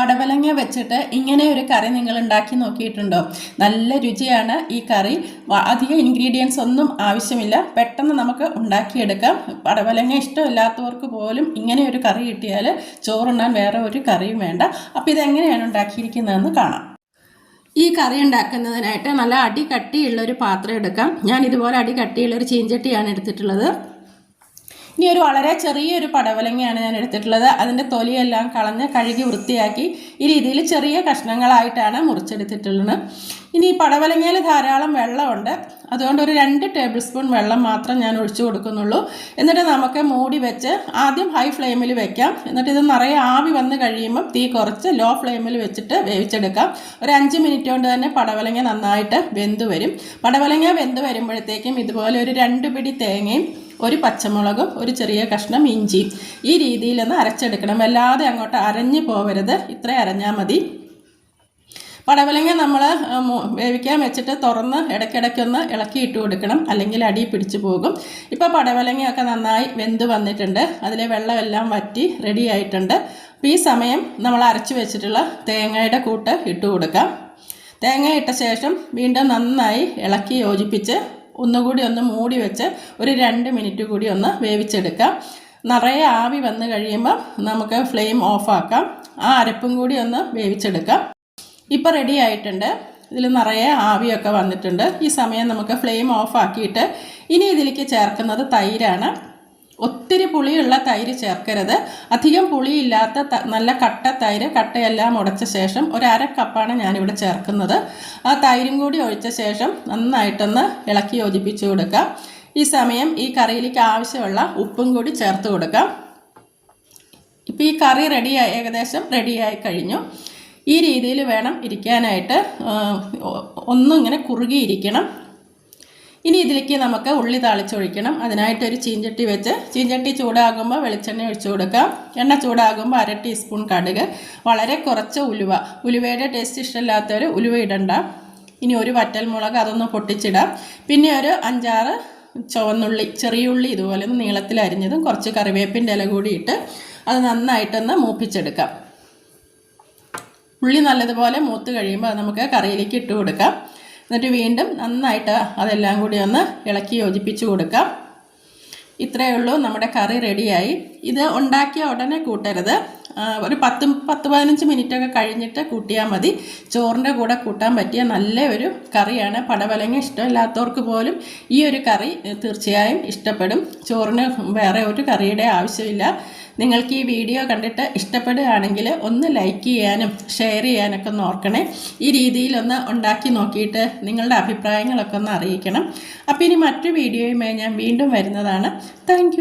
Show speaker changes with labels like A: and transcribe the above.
A: പടവലങ്ങ വെച്ചിട്ട് ഇങ്ങനെ ഒരു കറി നിങ്ങൾ ഉണ്ടാക്കി നോക്കിയിട്ടുണ്ടോ? നല്ല രുചിയാണ് ഈ കറി. അധികം ഇൻഗ്രീഡിയൻസ് ഒന്നും ആവശ്യമില്ല, പെട്ടെന്ന് നമുക്ക് ഉണ്ടാക്കിയെടുക്കാം. പടവലങ്ങ ഇഷ്ടമില്ലാത്തവർക്ക് പോലും ഇങ്ങനെ ഒരു കറി കിട്ടിയാൽ ചോറുണ്ണാൻ വേറെ ഒരു കറിയും വേണ്ട. അപ്പോൾ ഇതെങ്ങനെയാണ് ഉണ്ടാക്കിയിരിക്കുന്നതെന്ന് കാണാം. ഈ കറി ഉണ്ടാക്കുന്നതിനായിട്ട് നല്ല അടി കട്ടിയുള്ളൊരു പാത്രം എടുക്കാം. ഞാൻ ഇതുപോലെ അടി കട്ടിയുള്ളൊരു ചീഞ്ചട്ടിയാണ് എടുത്തിട്ടുള്ളത്. ഇനി ഒരു വളരെ ചെറിയൊരു പടവലങ്ങയാണ് ഞാൻ എടുത്തിട്ടുള്ളത്. അതിൻ്റെ തൊലിയെല്ലാം കളഞ്ഞ് കഴുകി വൃത്തിയാക്കി ഈ രീതിയിൽ ചെറിയ കഷ്ണങ്ങളായിട്ടാണ് മുറിച്ചെടുത്തിട്ടുള്ളത്. ഇനി ഈ പടവലങ്ങയിൽ ധാരാളം വെള്ളമുണ്ട്, അതുകൊണ്ട് ഒരു 2 ടേബിൾ സ്പൂൺ വെള്ളം മാത്രം ഞാൻ ഒഴിച്ചു കൊടുക്കുന്നുള്ളൂ. എന്നിട്ട് നമുക്ക് മൂടി വെച്ച് ആദ്യം ഹൈ ഫ്ലെയിമിൽ വെക്കാം. എന്നിട്ട് ഇത് നിറയെ ആവി വന്ന് കഴിയുമ്പം തീ കുറച്ച് ലോ ഫ്ലെയിമിൽ വെച്ചിട്ട് വേവിച്ചെടുക്കാം. ഒരു 5 മിനിറ്റ് കൊണ്ട് തന്നെ പടവലങ്ങ നന്നായിട്ട് വെന്ത് വരും. പടവലങ്ങ വെന്ത് വരുമ്പോഴത്തേക്കും ഇതുപോലെ ഒരു 2 പിടി തേങ്ങയും ഒരു പച്ചമുളകും ഒരു ചെറിയ കഷ്ണം ഇഞ്ചിയും ഈ രീതിയിലൊന്ന് അരച്ചെടുക്കണം. വല്ലാതെ അങ്ങോട്ട് അരഞ്ഞു പോവരുത്, ഇത്ര അരഞ്ഞാൽ മതി. പടവലങ്ങ നമ്മൾ വേവിക്കാൻ വെച്ചിട്ട് തുറന്ന് ഇടയ്ക്കിടയ്ക്കൊന്ന് ഇളക്കിയിട്ട് കൊടുക്കണം, അല്ലെങ്കിൽ അടി പിടിച്ചു പോകും. ഇപ്പോൾ പടവലങ്ങയൊക്കെ നന്നായി വെന്ത് വന്നിട്ടുണ്ട്, അതിലെ വെള്ളമെല്ലാം വറ്റി റെഡി ആയിട്ടുണ്ട്. അപ്പോൾ ഈ സമയം നമ്മൾ അരച്ച് വെച്ചിട്ടുള്ള തേങ്ങയുടെ കൂട്ട് ഇട്ട് കൊടുക്കാം. തേങ്ങ ഇട്ട ശേഷം വീണ്ടും നന്നായി ഇളക്കി യോജിപ്പിച്ച് ഒന്നുകൂടി ഒന്ന് മൂടി വെച്ച് ഒരു 2 മിനിറ്റ് കൂടി ഒന്ന് വേവിച്ചെടുക്കാം. നിറയെ ആവി വന്ന് കഴിയുമ്പോൾ നമുക്ക് ഫ്ലെയിം ഓഫാക്കാം. ആ അരപ്പും കൂടി ഒന്ന് വേവിച്ചെടുക്കാം. ഇപ്പോൾ റെഡി ആയിട്ടുണ്ട്. ഇതിൽ നിറയെ ആവിയൊക്കെ വന്നിട്ടുണ്ട്. ഈ സമയം നമുക്ക് ഫ്ലെയിം ഓഫാക്കിയിട്ട് ഇനി ഇതിലേക്ക് ചേർക്കുന്നത് തൈരാണ്. ഒത്തിരി പുളിയുള്ള തൈര് ചേർക്കരുത്. അധികം പുളിയില്ലാത്ത നല്ല കട്ട തൈര്, കട്ടയെല്ലാം ഉടച്ച ശേഷം ഒരു 1/2 കപ്പാണ് ഞാനിവിടെ ചേർക്കുന്നത്. ആ തൈരും കൂടി ഒഴിച്ച ശേഷം നന്നായിട്ടൊന്ന് ഇളക്കി യോജിപ്പിച്ച് കൊടുക്കാം. ഈ സമയം ഈ കറിയിലേക്ക് ആവശ്യമുള്ള ഉപ്പും കൂടി ചേർത്ത് കൊടുക്കാം. ഇപ്പോൾ ഈ കറി ഏകദേശം റെഡിയായി കഴിഞ്ഞു. ഈ രീതിയിൽ വേണം ഇരിക്കാനായിട്ട്, ഒന്നും ഇങ്ങനെ കുറുകിയിരിക്കണം. ഇനി ഇതിലേക്ക് നമുക്ക് ഉള്ളി താളിച്ചൊഴിക്കണം. അതിനായിട്ടൊരു ചീഞ്ചട്ടി വെച്ച് ചീഞ്ചട്ടി ചൂടാകുമ്പോൾ വെളിച്ചെണ്ണ ഒഴിച്ചു കൊടുക്കാം. എണ്ണ ചൂടാകുമ്പോൾ 1/2 ടീസ്പൂൺ കടുക്, വളരെ കുറച്ച് ഉലുവ. ഉലുവയുടെ ടേസ്റ്റ് ഇഷ്ടമില്ലാത്തവർ ഉലുവ ഇടണ്ട. ഇനി ഒരു വറ്റൽമുളക്, അതൊന്ന് പൊട്ടിച്ചിടാം. പിന്നെ ഒരു 5-6 ചുവന്നുള്ളി, ചെറിയ ഉള്ളി ഇതുപോലെ ഒന്ന് നീളത്തിൽ അരിഞ്ഞതും കുറച്ച് കറിവേപ്പിൻ്റെ ഇല കൂടി ഇട്ട് അത് നന്നായിട്ടൊന്ന് മൂപ്പിച്ചെടുക്കാം. ഉള്ളി നല്ലതുപോലെ മൂത്ത് കഴിയുമ്പോൾ അത് നമുക്ക് കറിയിലേക്ക് ഇട്ട് കൊടുക്കാം. എന്നിട്ട് വീണ്ടും നന്നായിട്ട് അതെല്ലാം കൂടി ഒന്ന് ഇളക്കി യോജിപ്പിച്ച് കൊടുക്കാം. ഇത്രയേ ഉള്ളൂ, നമ്മുടെ കറി റെഡിയായി. ഇത് ഉണ്ടാക്കിയ ഉടനെ കൂട്ടരുത്, ഒരു 10-15 മിനിറ്റൊക്കെ കഴിഞ്ഞിട്ട് കൂട്ടിയാൽ മതി. ചോറിൻ്റെ കൂടെ കൂട്ടാൻ പറ്റിയ നല്ല ഒരു കറിയാണ്. പടവലങ്ങ ഇഷ്ടമില്ലാത്തവർക്ക് പോലും ഈ ഒരു കറി തീർച്ചയായും ഇഷ്ടപ്പെടും. ചോറിന് വേറെ ഒരു കറിയുടെ ആവശ്യമില്ല. നിങ്ങൾക്ക് ഈ വീഡിയോ കണ്ടിട്ട് ഇഷ്ടപ്പെടുകയാണെങ്കിൽ ഒന്ന് ലൈക്ക് ചെയ്യാനും ഷെയർ ചെയ്യാനൊക്കെ ഒന്ന് ഓർക്കണേ. ഈ രീതിയിലൊന്ന് ഉണ്ടാക്കി നോക്കിയിട്ട് നിങ്ങളുടെ അഭിപ്രായങ്ങളൊക്കെ ഒന്ന് അറിയിക്കണം. അപ്പോൾ ഇനി മറ്റു വീഡിയോയുമായി ഞാൻ വീണ്ടും വരുന്നതാണ്. താങ്ക്